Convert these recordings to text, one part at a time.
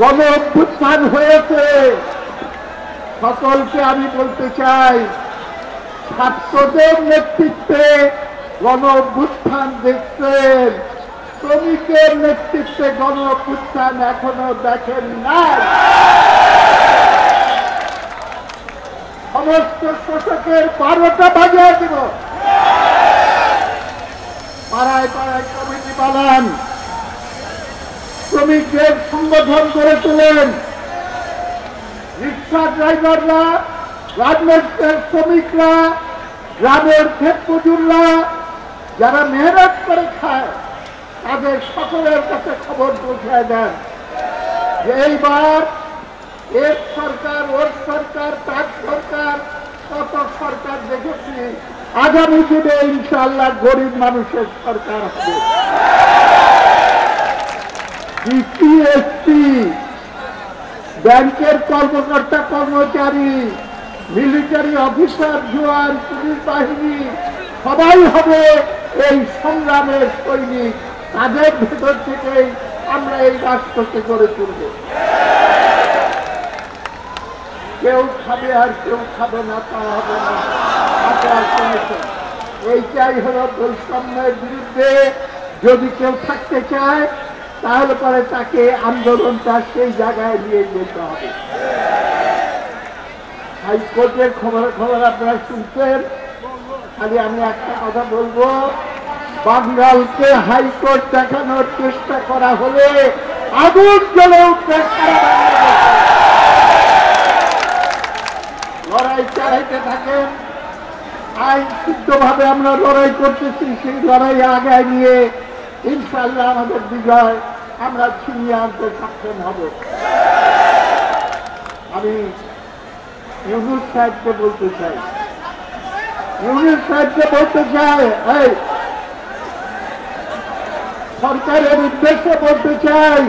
গণ অভ্যুত্থান হয়েছে। সকলকে আমি বলতে চাই, ছাত্রদের নেতৃত্বে গণ অভ্যুত্থান দেখছেন, শ্রমিকের নেতৃত্বে গণ অভ্যুত্থান এখনো দেখেন নাই। সমস্ত শোষকের 12টা বাজিয়ে দিব। পাড়ায় পাড়ায় কমিটি বানান, শ্রমিকদের সংগঠন করে তোলেন। রিক্সা ড্রাইভাররা, গার্মেন্টসের শ্রমিকরা, গ্রামের ক্ষেত মজুররা যারা মেহনত করে খায়, তাদের সকলের কাছে খবর পৌঁছায় দেন যে এইবার এর সরকার, ওর সরকার, তার সরকার, কত সরকার দেখেছি, আগামী দিনে ইনশাআল্লাহ গরিব মানুষের সরকার হবে। বিসিএসসি, ব্যাংকের কর্মকর্তা কর্মচারী, মিলিটারি অফিসার, জওয়ান, পুলিশ বাহিনী সবাই হবে এই সংগ্রামের সৈনিক। তাদের ভেতর থেকেই আমরা এই রাষ্ট্রকে গড়ে তুলব। কেউ খাবে আর কেউ খাবে না তা হবে না। আপনারা শুনেছেন, এইটাই হলো বৈষম্যের বিরুদ্ধে যদি কেউ থাকতে চায়, তাহলে পরে তাকে আন্দোলনটা সেই জায়গায় নিয়ে যেতে হবে। হাইকোর্টের খবর আপনারা শুনছেন। খালি আমি একটা কথা বলবো, বাঙ্গালকে হাইকোর্ট দেখানোর চেষ্টা করা হলে আগুন জ্বলে উঠবে। লড়াই চালাইতে থাকেন, আইন সিদ্ধভাবে আমরা লড়াই করতেছি। সেই লড়াই আগায় নিয়ে ইনশাআল্লাহ আমাদের বিজয় আমরা ছিনিয়ে আনতে সক্ষম হব। আমি ইউনুস সাহেবকে বলতে চাই, এই সরকারের উদ্দেশ্যে বলতে চাই,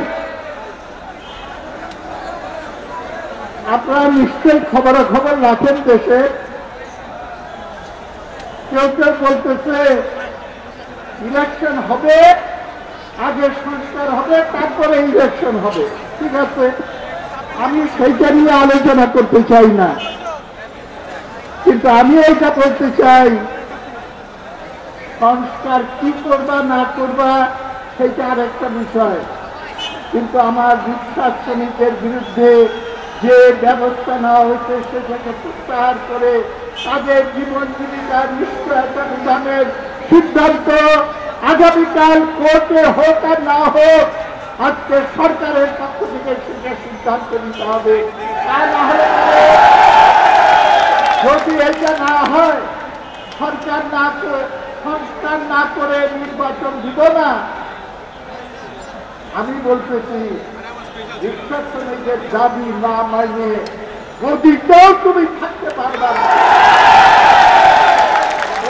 আপনারা নিশ্চয়ই খবরাখবর রাখেন দেশে। কেউ কেউ বলতেছে ইলেকশন হবে, আগে সংস্কার হবে, তারপরে ইলেকশন হবে। ঠিক আছে, আমি সেইটা নিয়ে আলোচনা করতে চাই না, কিন্তু আমি এইটা বলতে চাই, সংস্কার কি করবা না করবা সেটা আর একটা বিষয়, কিন্তু আমার রিক্সা শ্রমিকের বিরুদ্ধে যে ব্যবস্থা নেওয়া হয়েছে সেটাকে প্রত্যাহার করে তাদের জীবন জীবিকার নিশ্চয়তা বিধানের সিদ্ধান্ত আগামীকাল কোর্টে হোক আর না হোক, আজকে সরকারের পক্ষ থেকে সেটা সিদ্ধান্ত নিতে হবে। তা না হলে যদি এটা না হয়, সরকার না করে, সংস্কার না করে নির্বাচন দিব না। আমি বলতেছি, রিক্সা শ্রমিকের দাবি না মানে গদিতেও তুমি থাকতে পারবা না।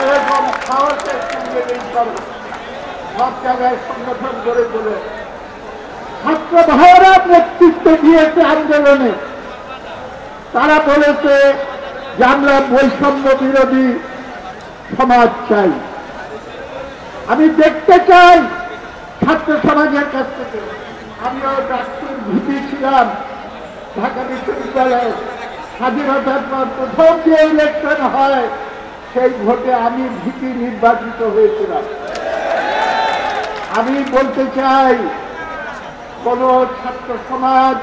এরকম সাহসের সঙ্গে সব জায়গায় সংগঠন গড়ে তোলে। ছাত্র ভাইয়েরা নেতৃত্ব দিয়েছে আন্দোলনে। তারা বলেছে যে আমরা বৈষম্য বিরোধী সমাজ চাই। আমি দেখতে চাই ছাত্র সমাজের কাছ থেকে। আমিও ডাক্তার ভিপি ছিলাম ঢাকা বিশ্ববিদ্যালয়ে। স্বাধীনতার পর প্রথম যে ইলেকশন হয়, সেই ভোটে আমি ভিপি নির্বাচিত হয়েছিলাম। আমি বলতে চাই, কোন ছাত্র সমাজ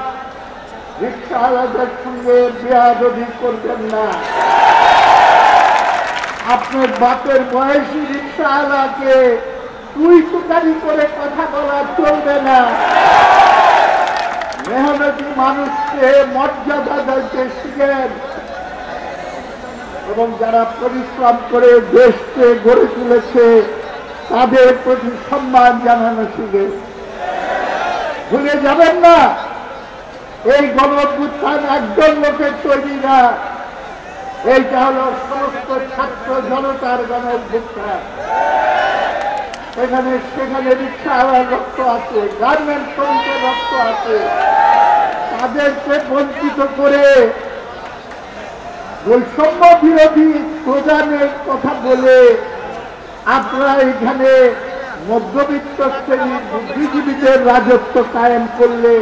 রিক্সাওয়ালাদের সঙ্গে বেয়াদবি করবেন না। আপনার বাপের বয়সী রিক্সাওয়ালাকে তুই তুকারি করে কথা বলা চলবে না। মেহনতি মানুষকে মর্যাদা দিতে শিখেন এবং যারা পরিশ্রম করে দেশকে গড়ে তুলেছে তাদের প্রতি সম্মান জানানো শিখেন। ভুলে যাবেন না, এই গণ অভ্যুত্থান একজন লোকের তৈরি না, এইটা হলো সমস্ত ছাত্র জনতার গণ অভ্যুত্থান। এখানে সেখানে রিক্সাওয়ালার রক্ত আছে, গার্মেন্ট শ্রমিকের রক্ত আছে। তাদেরকে বঞ্চিত করে বৈষম্য বিরোধী স্লোগানের কথা বলে আপনারা এখানে মধ্যবিত্ত শ্রেণীর বুদ্ধিজীবীদের রাজত্ব কায়েম করলে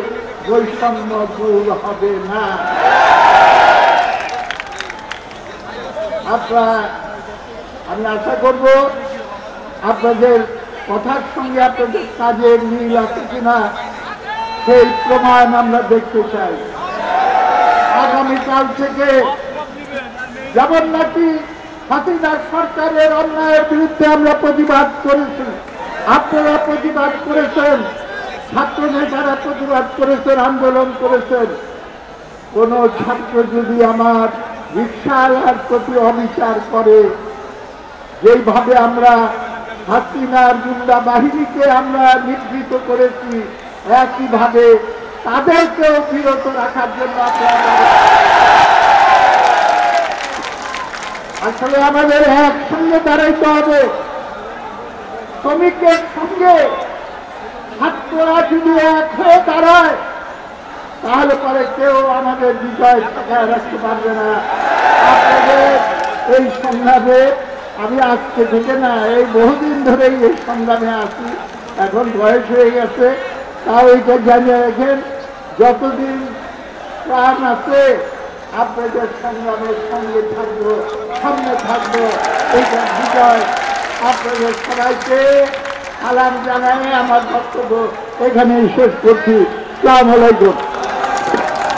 বৈষম্য দূর হবে না। আমি আশা করব আপনাদের কথার সঙ্গে আপনাদের কাজের মিল আছে কিনা সেই প্রমাণ আমরা দেখতে চাই। আগামীকাল থেকে যেমন নাকি হাসিনা সরকারের অন্যায়ের বিরুদ্ধে আমরা প্রতিবাদ করেছি, আপনারা প্রতিবাদ করেছেন, ছাত্র নেতারা প্রতিবাদ করেছেন, আন্দোলন করেছেন। কোন ছাত্র যদি আমার রিকশাওয়ালার প্রতি অবিচার করে, যেইভাবে আমরা হাসিনার গুন্ডা বাহিনীকে আমরা নিবৃত করেছি, একইভাবে তাদেরকেও বিরত রাখার জন্য আসলে আমাদের একসঙ্গে দাঁড়াইতে হবে। শ্রমিকের সঙ্গে ছাত্ররা যদি এক হয়ে দাঁড়ায়, তাহলে পরে কেউ আমাদের বিজয় ঠেকায় রাখতে পারবে না। আপনাদের এই সংগ্রামে আমি আজকে থেকে না, এই বহুদিন ধরেই এই সংগ্রামে আছি, এখন বয়স হয়ে গেছে, তাও এইটা জানিয়ে রাখেন, যতদিন প্রাণ আছে আপনাদের সংগ্রামের সঙ্গে থাকবো, সামনে থাকবো। এইটা বিজয় আপনাদের সবাইকে সালাম জানাই আমার বক্তব্য এখানেই শেষ করছি। আসসালামু আলাইকুম।